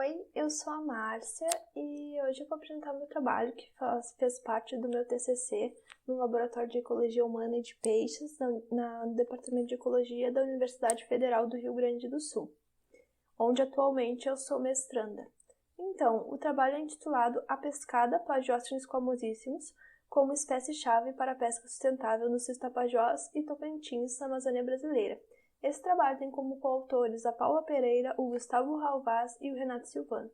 Oi, eu sou a Márcia e hoje eu vou apresentar meu trabalho que fez parte do meu TCC no Laboratório de Ecologia Humana e de Peixes no Departamento de Ecologia da Universidade Federal do Rio Grande do Sul, onde atualmente eu sou mestranda. Então, o trabalho é intitulado A Pescada Plagióceros Squamosíssimos como espécie-chave para a pesca sustentável nos rios Tapajós e Tocantins, na Amazônia brasileira. Esse trabalho tem como coautores a Paula Pereira, o Gustavo Halvaz e o Renato Silvano.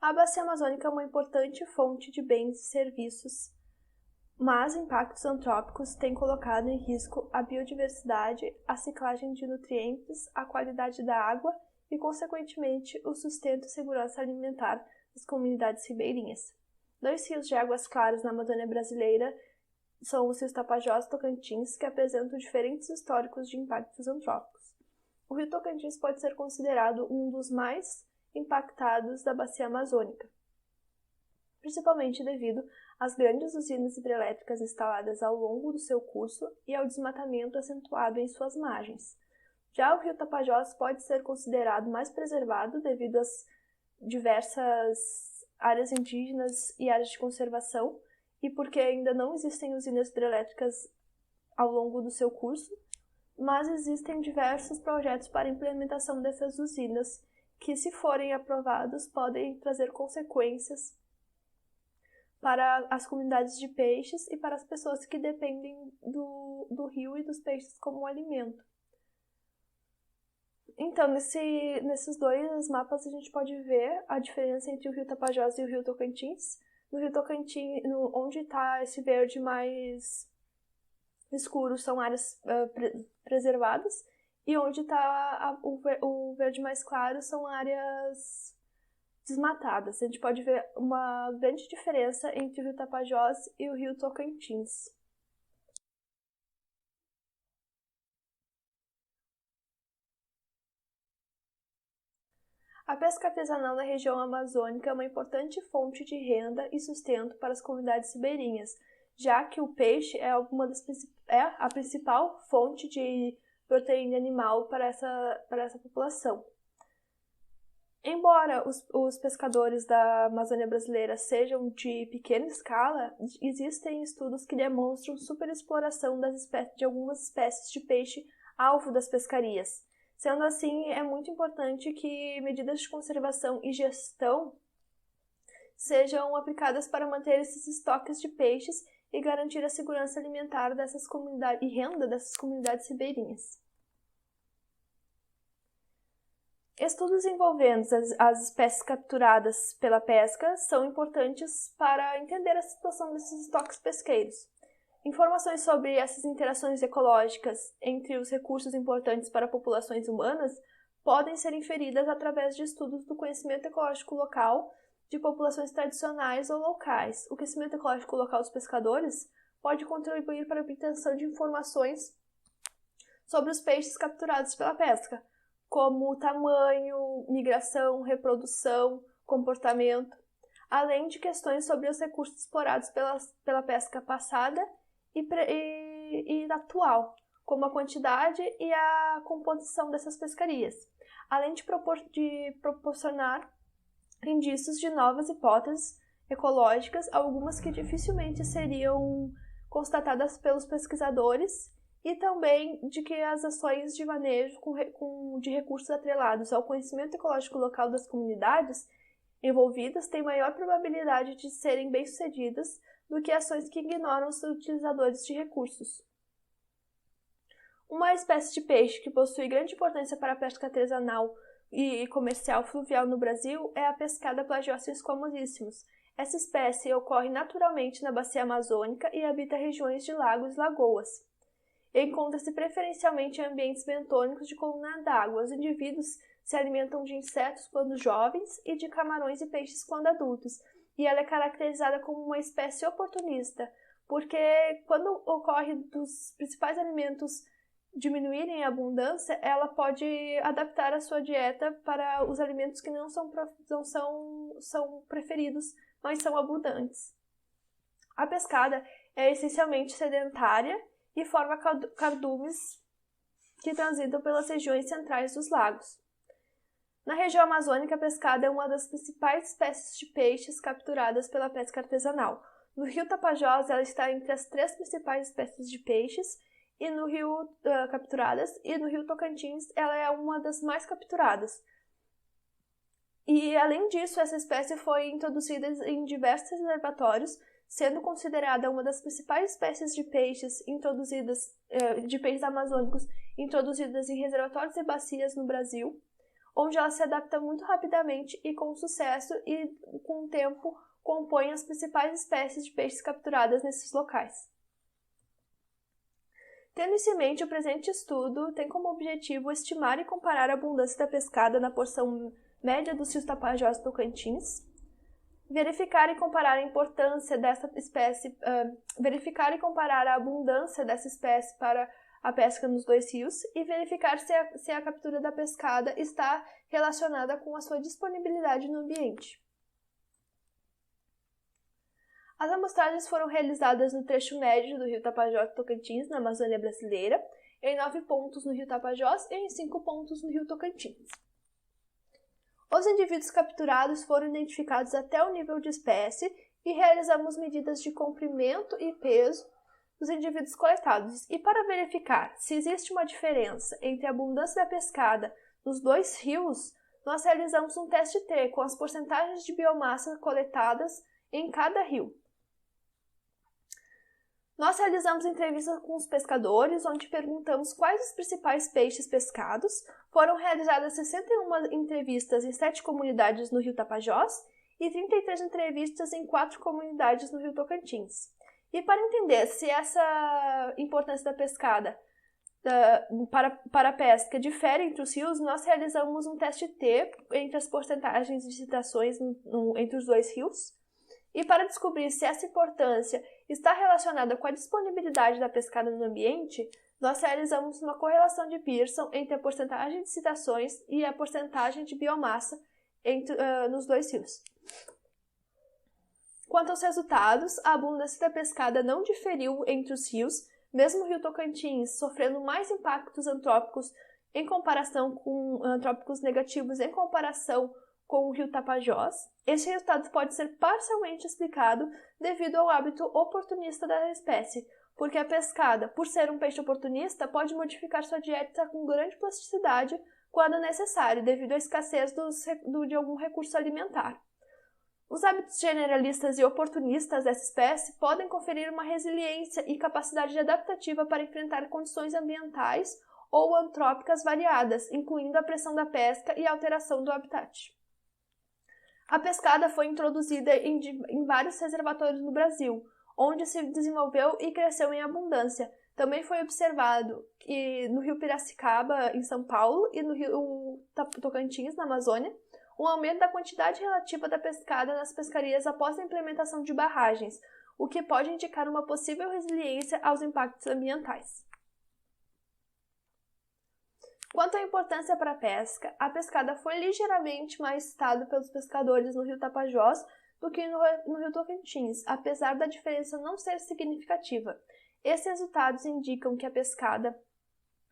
A bacia amazônica é uma importante fonte de bens e serviços, mas impactos antrópicos têm colocado em risco a biodiversidade, a ciclagem de nutrientes, a qualidade da água e, consequentemente, o sustento e segurança alimentar das comunidades ribeirinhas. 2 rios de águas claras na Amazônia brasileira são os rios Tapajós e Tocantins, que apresentam diferentes históricos de impactos antrópicos. O rio Tocantins pode ser considerado um dos mais impactados da bacia amazônica, principalmente devido às grandes usinas hidrelétricas instaladas ao longo do seu curso e ao desmatamento acentuado em suas margens. Já o rio Tapajós pode ser considerado mais preservado devido às diversas áreas indígenas e áreas de conservação, e porque ainda não existem usinas hidrelétricas ao longo do seu curso, mas existem diversos projetos para a implementação dessas usinas que, se forem aprovados, podem trazer consequências para as comunidades de peixes e para as pessoas que dependem do rio e dos peixes como alimento. Então, nesses dois mapas a gente pode ver a diferença entre o rio Tapajós e o rio Tocantins. No rio Tocantins, onde está esse verde mais escuro, são áreas preservadas, e onde está o verde mais claro são áreas desmatadas. A gente pode ver uma grande diferença entre o rio Tapajós e o rio Tocantins. A pesca artesanal na região amazônica é uma importante fonte de renda e sustento para as comunidades ribeirinhas, já que o peixe é a principal fonte de proteína animal para essa população. Embora os pescadores da Amazônia brasileira sejam de pequena escala, existem estudos que demonstram superexploração de algumas espécies de peixe alvo das pescarias. Sendo assim, é muito importante que medidas de conservação e gestão sejam aplicadas para manter esses estoques de peixes e garantir a segurança alimentar dessas comunidades e renda dessas comunidades ribeirinhas. Estudos envolvendo as espécies capturadas pela pesca são importantes para entender a situação desses estoques pesqueiros. Informações sobre essas interações ecológicas entre os recursos importantes para populações humanas podem ser inferidas através de estudos do conhecimento ecológico local de populações tradicionais ou locais. O conhecimento ecológico local dos pescadores pode contribuir para a obtenção de informações sobre os peixes capturados pela pesca, como tamanho, migração, reprodução, comportamento, além de questões sobre os recursos explorados pela pesca passada e atual, como a quantidade e a composição dessas pescarias, além de proporcionar indícios de novas hipóteses ecológicas, algumas que dificilmente seriam constatadas pelos pesquisadores, e também de que as ações de manejo de recursos atrelados ao conhecimento ecológico local das comunidades envolvidas têm maior probabilidade de serem bem-sucedidas do que ações que ignoram os utilizadores de recursos. Uma espécie de peixe que possui grande importância para a pesca artesanal e comercial fluvial no Brasil é a pescada Plagióceros squamosíssimos. Essa espécie ocorre naturalmente na bacia amazônica e habita regiões de lagos e lagoas. Encontra-se preferencialmente em ambientes bentônicos de coluna d'água. Os indivíduos se alimentam de insetos quando jovens e de camarões e peixes quando adultos, e ela é caracterizada como uma espécie oportunista, porque quando ocorre dos principais alimentos diminuírem a abundância, ela pode adaptar a sua dieta para os alimentos que não são preferidos, mas são abundantes. A pescada é essencialmente sedentária e forma cardumes que transitam pelas regiões centrais dos lagos. Na região amazônica, a pescada é uma das principais espécies de peixes capturadas pela pesca artesanal. No rio Tapajós, ela está entre as 3 principais espécies de peixes e no rio capturadas, e no rio Tocantins ela é uma das mais capturadas. E, além disso, essa espécie foi introduzida em diversos reservatórios, sendo considerada uma das principais espécies de peixes de peixes amazônicos introduzidas em reservatórios e bacias no Brasil, onde ela se adapta muito rapidamente e com sucesso e, com o tempo, compõe as principais espécies de peixes capturadas nesses locais. Tendo isso em mente, o presente estudo tem como objetivo estimar e comparar a abundância da pescada na porção média dos rios Tapajós e Tocantins, verificar e comparar a importância dessa espécie, verificar e comparar a abundância dessa espécie para a pesca nos 2 rios e verificar se a captura da pescada está relacionada com a sua disponibilidade no ambiente. As amostragens foram realizadas no trecho médio do rio Tapajós e Tocantins, na Amazônia brasileira, em 9 pontos no rio Tapajós e em 5 pontos no rio Tocantins. Os indivíduos capturados foram identificados até o nível de espécie e realizamos medidas de comprimento e peso dos indivíduos coletados. E para verificar se existe uma diferença entre a abundância da pescada nos 2 rios, nós realizamos um teste T com as porcentagens de biomassa coletadas em cada rio. Nós realizamos entrevistas com os pescadores, onde perguntamos quais os principais peixes pescados. Foram realizadas 61 entrevistas em 7 comunidades no rio Tapajós e 33 entrevistas em 4 comunidades no rio Tocantins. E para entender se essa importância da pescada para a pesca difere entre os rios, nós realizamos um teste T entre as porcentagens de citações entre os 2 rios. E para descobrir se essa importância está relacionada com a disponibilidade da pescada no ambiente, nós realizamos uma correlação de Pearson entre a porcentagem de citações e a porcentagem de biomassa nos 2 rios. Quanto aos resultados, a abundância da pescada não diferiu entre os rios, mesmo o rio Tocantins sofrendo mais impactos antrópicos negativos em comparação com o rio Tapajós. Este resultado pode ser parcialmente explicado devido ao hábito oportunista da espécie, porque a pescada, por ser um peixe oportunista, pode modificar sua dieta com grande plasticidade quando necessário, devido à escassez de algum recurso alimentar. Os hábitos generalistas e oportunistas dessa espécie podem conferir uma resiliência e capacidade adaptativa para enfrentar condições ambientais ou antrópicas variadas, incluindo a pressão da pesca e a alteração do habitat. A pescada foi introduzida em vários reservatórios no Brasil, onde se desenvolveu e cresceu em abundância. Também foi observado que no rio Piracicaba, em São Paulo, e no rio Tocantins, na Amazônia, um aumento da quantidade relativa da pescada nas pescarias após a implementação de barragens, o que pode indicar uma possível resiliência aos impactos ambientais. Quanto à importância para a pesca, a pescada foi ligeiramente mais citada pelos pescadores no rio Tapajós do que no rio Tocantins, apesar da diferença não ser significativa. Esses resultados indicam que a pescada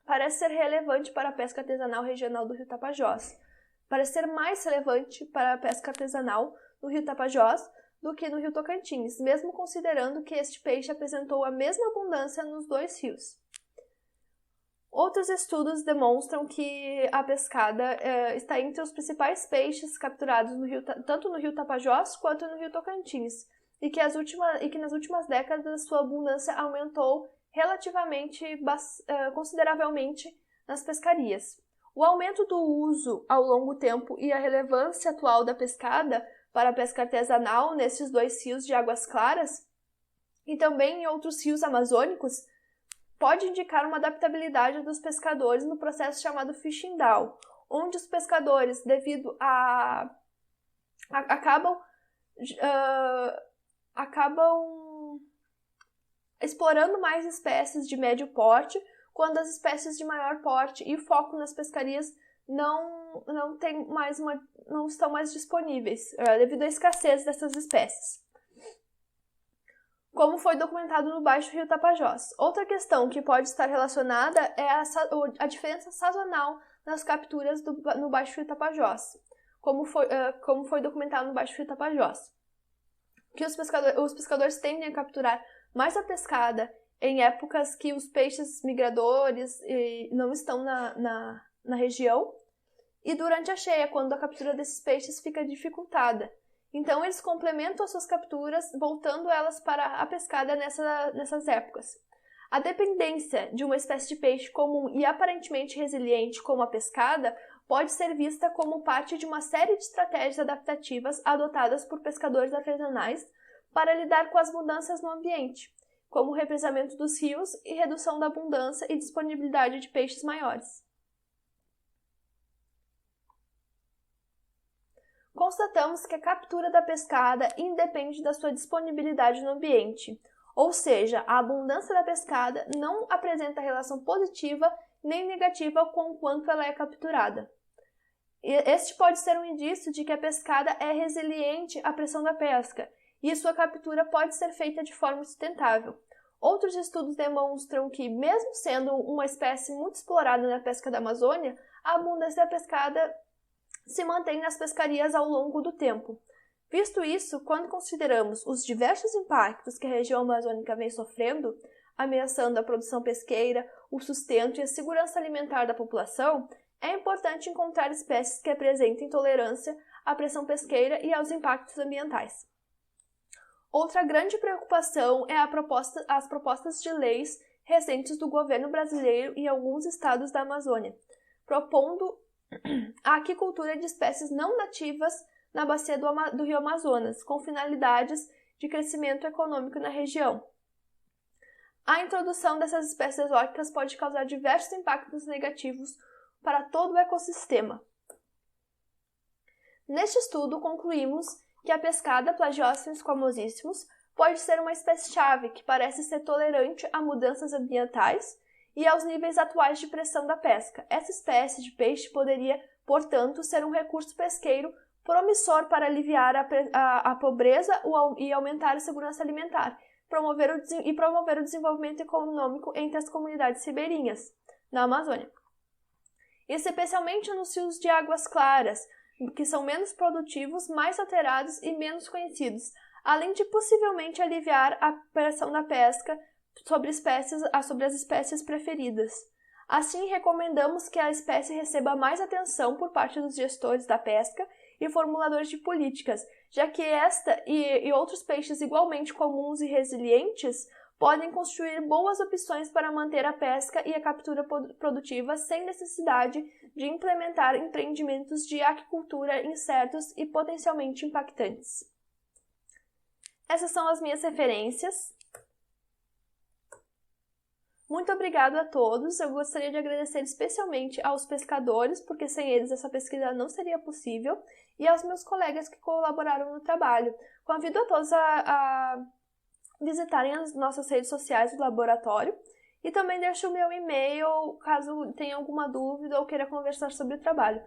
parece ser relevante para a pesca artesanal regional do rio Tapajós, parece ser mais relevante para a pesca artesanal no rio Tapajós do que no rio Tocantins, mesmo considerando que este peixe apresentou a mesma abundância nos 2 rios. Outros estudos demonstram que a pescada está entre os principais peixes capturados tanto no rio Tapajós quanto no rio Tocantins, e que nas últimas décadas sua abundância aumentou consideravelmente nas pescarias. O aumento do uso ao longo tempo e a relevância atual da pescada para a pesca artesanal nesses 2 rios de águas claras e também em outros rios amazônicos pode indicar uma adaptabilidade dos pescadores no processo chamado fishing down, onde os pescadores, acabam explorando mais espécies de médio porte, quando as espécies de maior porte e foco nas pescarias não estão mais disponíveis, devido à escassez dessas espécies, como foi documentado no Baixo Rio Tapajós. Outra questão que pode estar relacionada é a diferença sazonal nas capturas no Baixo Rio Tapajós, como foi documentado no Baixo Rio Tapajós. Que os pescadores tendem a capturar mais a pescada em épocas que os peixes migradores não estão na região, e durante a cheia, quando a captura desses peixes fica dificultada. Então, eles complementam as suas capturas, voltando elas para a pescada nessas épocas. A dependência de uma espécie de peixe comum e aparentemente resiliente como a pescada pode ser vista como parte de uma série de estratégias adaptativas adotadas por pescadores artesanais para lidar com as mudanças no ambiente, como o represamento dos rios e redução da abundância e disponibilidade de peixes maiores. Constatamos que a captura da pescada independe da sua disponibilidade no ambiente, ou seja, a abundância da pescada não apresenta relação positiva nem negativa com o quanto ela é capturada. Este pode ser um indício de que a pescada é resiliente à pressão da pesca e sua captura pode ser feita de forma sustentável. Outros estudos demonstram que, mesmo sendo uma espécie muito explorada na pesca da Amazônia, a abundância da pescada se mantém nas pescarias ao longo do tempo. Visto isso, quando consideramos os diversos impactos que a região amazônica vem sofrendo, ameaçando a produção pesqueira, o sustento e a segurança alimentar da população, é importante encontrar espécies que apresentem tolerância à pressão pesqueira e aos impactos ambientais. Outra grande preocupação é as propostas de leis recentes do governo brasileiro e alguns estados da Amazônia, propondo a aquicultura de espécies não nativas na bacia do Rio Amazonas, com finalidades de crescimento econômico na região. A introdução dessas espécies exóticas pode causar diversos impactos negativos para todo o ecossistema. Neste estudo, concluímos que a pescada Plagiostes squamosíssimos pode ser uma espécie-chave que parece ser tolerante a mudanças ambientais e aos níveis atuais de pressão da pesca. Essa espécie de peixe poderia, portanto, ser um recurso pesqueiro promissor para aliviar a pobreza e aumentar a segurança alimentar, promover o desenvolvimento econômico entre as comunidades ribeirinhas na Amazônia. Isso especialmente nos rios de águas claras, que são menos produtivos, mais alterados e menos conhecidos, além de possivelmente aliviar a pressão da pesca sobre as espécies preferidas. Assim, recomendamos que a espécie receba mais atenção por parte dos gestores da pesca e formuladores de políticas, já que esta e outros peixes igualmente comuns e resilientes podem constituir boas opções para manter a pesca e a captura produtiva sem necessidade de implementar empreendimentos de aquicultura incertos e potencialmente impactantes. Essas são as minhas referências. Muito obrigado a todos. Eu gostaria de agradecer especialmente aos pescadores, porque sem eles essa pesquisa não seria possível, e aos meus colegas que colaboraram no trabalho. Convido a todos a visitarem as nossas redes sociais do laboratório e também deixo o meu e-mail caso tenha alguma dúvida ou queira conversar sobre o trabalho.